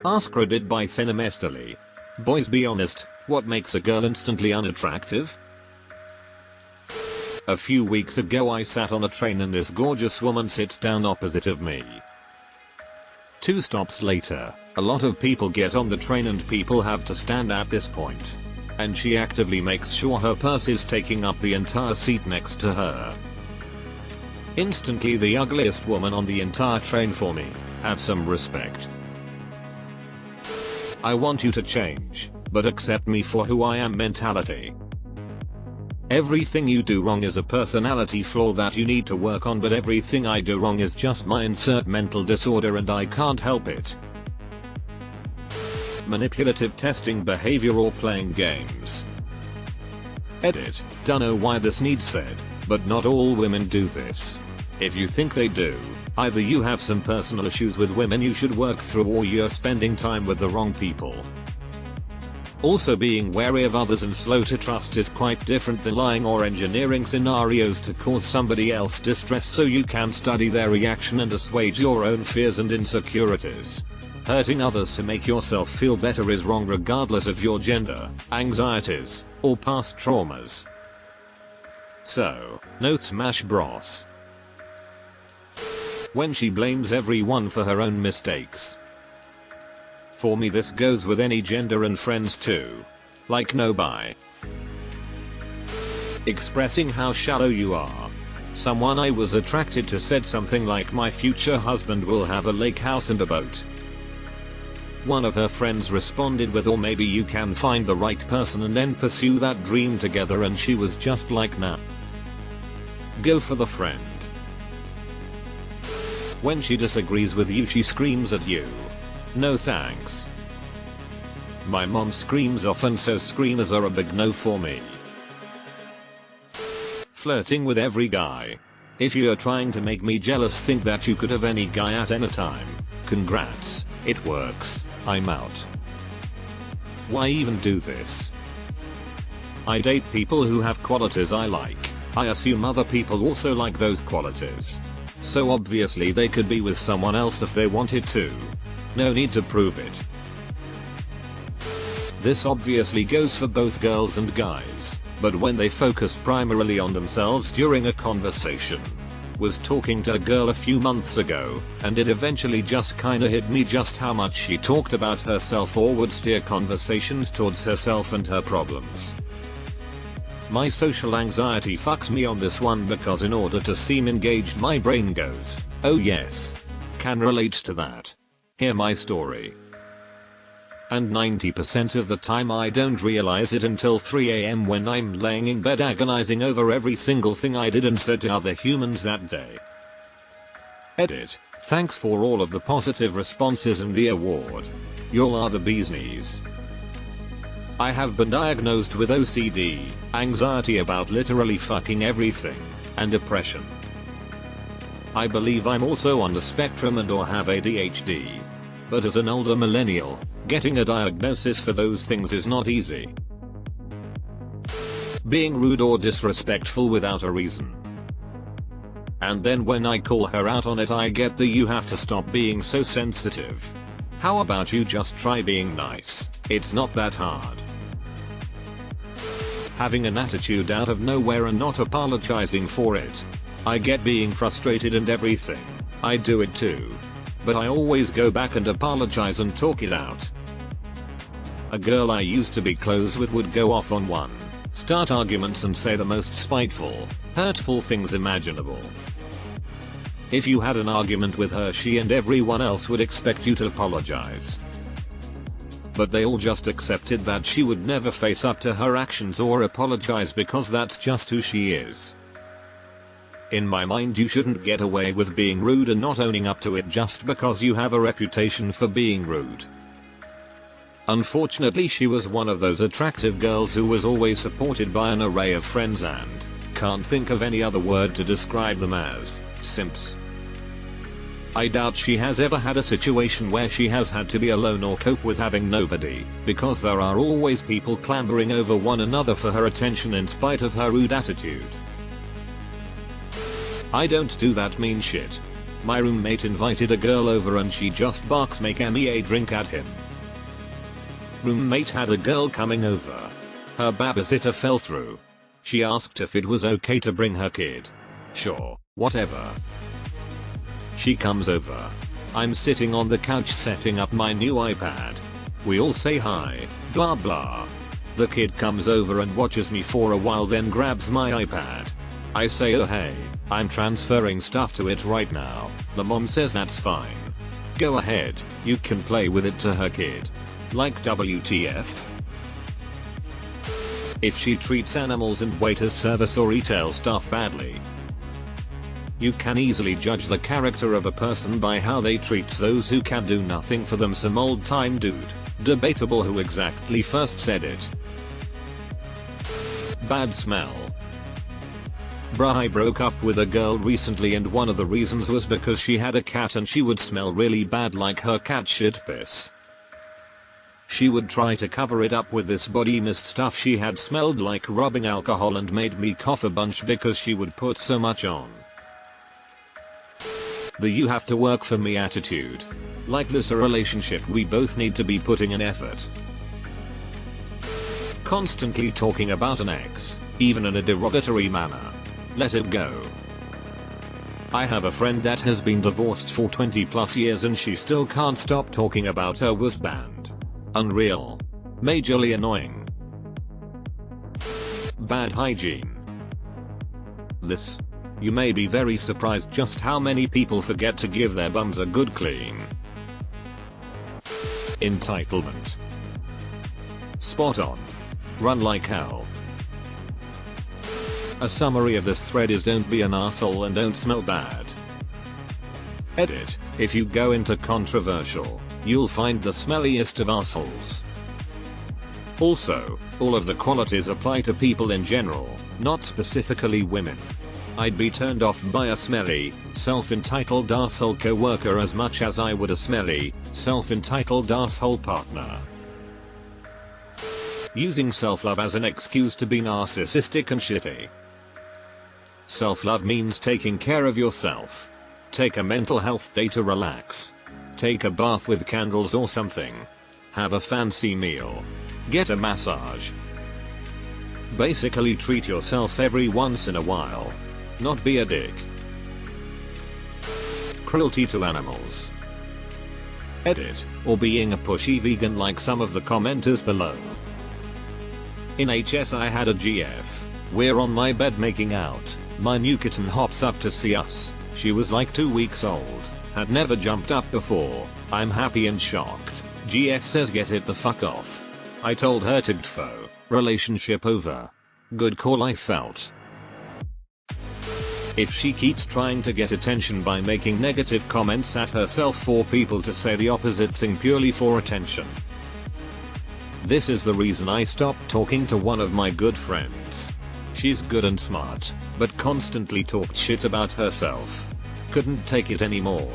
AskReddit by Cinemestally. Boys, be honest, what makes a girl instantly unattractive? A few weeks ago I sat on a train and this gorgeous woman sits down opposite of me. 2 stops later, a lot of people get on the train and people have to stand at this point. And she actively makes sure her purse is taking up the entire seat next to her. Instantly the ugliest woman on the entire train for me. Have some respect. I want you to change, but accept me for who I am mentality. Everything you do wrong is a personality flaw that you need to work on, but everything I do wrong is just my mental disorder and I can't help it. Manipulative, testing behavior or playing games. Edit. Dunno why this needs said, but not all women do this. If you think they do, either you have some personal issues with women you should work through or you're spending time with the wrong people. Also, being wary of others and slow to trust is quite different than lying or engineering scenarios to cause somebody else distress so you can study their reaction and assuage your own fears and insecurities. Hurting others to make yourself feel better is wrong regardless of your gender, anxieties, or past traumas. So, don't smash bros. When she blames everyone for her own mistakes. For me this goes with any gender and friends too. Like no bye. Expressing how shallow you are. Someone I was attracted to said something like, my future husband will have a lake house and a boat. One of her friends responded with, or maybe you can find the right person and then pursue that dream together, and she was just like, nah. Go for the friend. When she disagrees with you she screams at you. No thanks. My mom screams often, so screamers are a big no for me. Flirting with every guy. If you are trying to make me jealous, think that you could have any guy at any time. Congrats, it works, I'm out. Why even do this? I date people who have qualities I like. I assume other people also like those qualities. So obviously they could be with someone else if they wanted to. No need to prove it. This obviously goes for both girls and guys, but when they focus primarily on themselves during a conversation. Was talking to a girl a few months ago, and it eventually just kinda hit me just how much she talked about herself or would steer conversations towards herself and her problems. My social anxiety fucks me on this one because in order to seem engaged my brain goes, oh yes. Can relate to that. Hear my story. And 90% of the time I don't realize it until 3 AM when I'm laying in bed agonizing over every single thing I did and said to other humans that day. Edit. Thanks for all of the positive responses and the award. Y'all are the bee's knees. I have been diagnosed with OCD, anxiety about literally fucking everything, and depression. I believe I'm also on the spectrum and or have ADHD. But as an older millennial, getting a diagnosis for those things is not easy. Being rude or disrespectful without a reason. And then when I call her out on it I get the you have to stop being so sensitive. How about you just try being nice, it's not that hard. Having an attitude out of nowhere and not apologizing for it. I get being frustrated and everything. I do it too. But I always go back and apologize and talk it out. A girl I used to be close with would go off on one, start arguments and say the most spiteful, hurtful things imaginable. If you had an argument with her, she and everyone else would expect you to apologize. But they all just accepted that she would never face up to her actions or apologize because that's just who she is. In my mind, you shouldn't get away with being rude and not owning up to it just because you have a reputation for being rude. Unfortunately, she was one of those attractive girls who was always supported by an array of friends and can't think of any other word to describe them as simps. I doubt she has ever had a situation where she has had to be alone or cope with having nobody, because there are always people clambering over one another for her attention in spite of her rude attitude. I don't do that mean shit. My roommate invited a girl over and she just barks make me a drink at him. Roommate had a girl coming over. Her babysitter fell through. She asked if it was okay to bring her kid. Sure, whatever. She comes over. I'm sitting on the couch setting up my new iPad. We all say hi, blah blah. The kid comes over and watches me for a while, then grabs my iPad. I say, oh hey, I'm transferring stuff to it right now. The mom says that's fine. Go ahead, you can play with it to her kid. Like WTF? If she treats animals and waiter service or retail staff badly. You can easily judge the character of a person by how they treats those who can do nothing for them. Some old time dude. Debatable who exactly first said it. Bad smell. Bruh, I broke up with a girl recently and one of the reasons was because she had a cat and she would smell really bad, like her cat shit piss. She would try to cover it up with this body mist stuff she had, smelled like rubbing alcohol, and made me cough a bunch because she would put so much on. The you have to work for me attitude. Like this a relationship, we both need to be putting in effort. Constantly talking about an ex, even in a derogatory manner. Let it go. I have a friend that has been divorced for 20+ years and she still can't stop talking about her husband. Unreal. Majorly annoying. Bad hygiene. This. You may be very surprised just how many people forget to give their bums a good clean. Entitlement. Spot on. Run like hell. A summary of this thread is don't be an asshole and don't smell bad. Edit. If you go into controversial, you'll find the smelliest of assholes. Also, all of the qualities apply to people in general, not specifically women. I'd be turned off by a smelly, self-entitled asshole coworker as much as I would a smelly, self-entitled asshole partner. Using self-love as an excuse to be narcissistic and shitty. Self-love means taking care of yourself. Take a mental health day to relax. Take a bath with candles or something. Have a fancy meal. Get a massage. Basically treat yourself every once in a while. Not be a dick. Cruelty to animals. Edit. Or being a pushy vegan like some of the commenters below. In HS I had a GF. We're on my bed making out. My new kitten hops up to see us. She was like 2 weeks old. Had never jumped up before. I'm happy and shocked. GF says get it the fuck off. I told her to gtfo. Relationship over. Good call I felt. If she keeps trying to get attention by making negative comments at herself for people to say the opposite thing purely for attention. This is the reason I stopped talking to one of my good friends. She's good and smart, but constantly talked shit about herself. Couldn't take it anymore.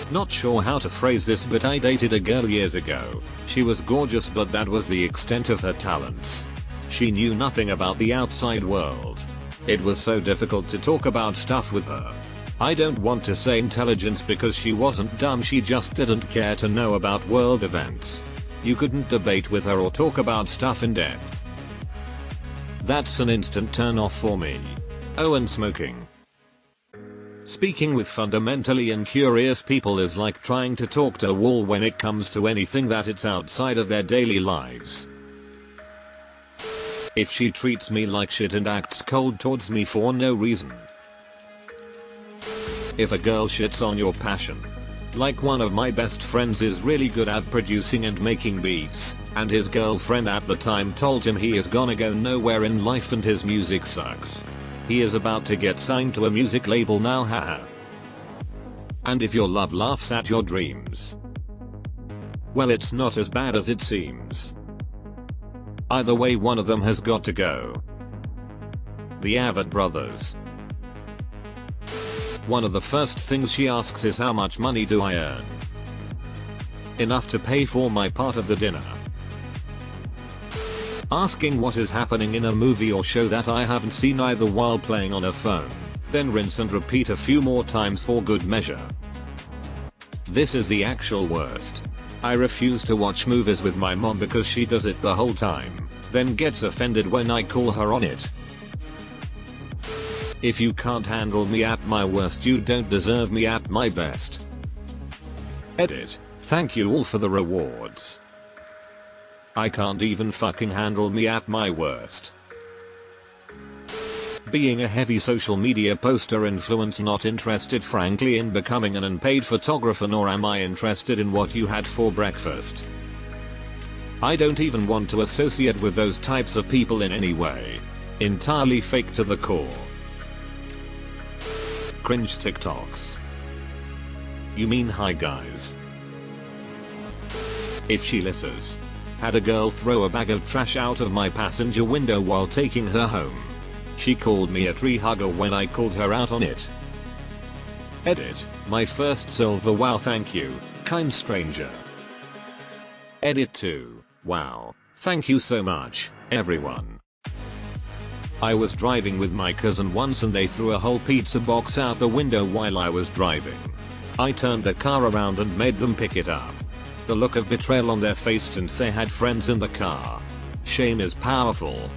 Not sure how to phrase this, but I dated a girl years ago. She was gorgeous, but that was the extent of her talents. She knew nothing about the outside world. It was so difficult to talk about stuff with her. I don't want to say intelligence because she wasn't dumb, she just didn't care to know about world events. You couldn't debate with her or talk about stuff in depth. That's an instant turn off for me. Oh, and smoking. Speaking with fundamentally incurious people is like trying to talk to a wall when it comes to anything that it's outside of their daily lives. If she treats me like shit and acts cold towards me for no reason. If a girl shits on your passion. Like one of my best friends is really good at producing and making beats, and his girlfriend at the time told him he is gonna go nowhere in life and his music sucks. He is about to get signed to a music label now, haha. And if your love laughs at your dreams, well, it's not as bad as it seems. Either way, one of them has got to go. The Avett brothers. One of the first things she asks is how much money do I earn? Enough to pay for my part of the dinner. Asking what is happening in a movie or show that I haven't seen either while playing on a phone. Then rinse and repeat a few more times for good measure. This is the actual worst. I refuse to watch movies with my mom because she does it the whole time, then gets offended when I call her on it. If you can't handle me at my worst, you don't deserve me at my best. Edit. Thank you all for the rewards. I can't even fucking handle me at my worst. Being a heavy social media poster influencer, not interested frankly in becoming an unpaid photographer, nor am I interested in what you had for breakfast. I don't even want to associate with those types of people in any way. Entirely fake to the core. Cringe TikToks. You mean hi guys? If she litters. Had a girl throw a bag of trash out of my passenger window while taking her home. She called me a tree hugger when I called her out on it. Edit. My first silver wow, thank you, kind stranger. Edit 2. Wow. Thank you so much, everyone. I was driving with my cousin once and they threw a whole pizza box out the window while I was driving. I turned the car around and made them pick it up. The look of betrayal on their face since they had friends in the car. Shame is powerful.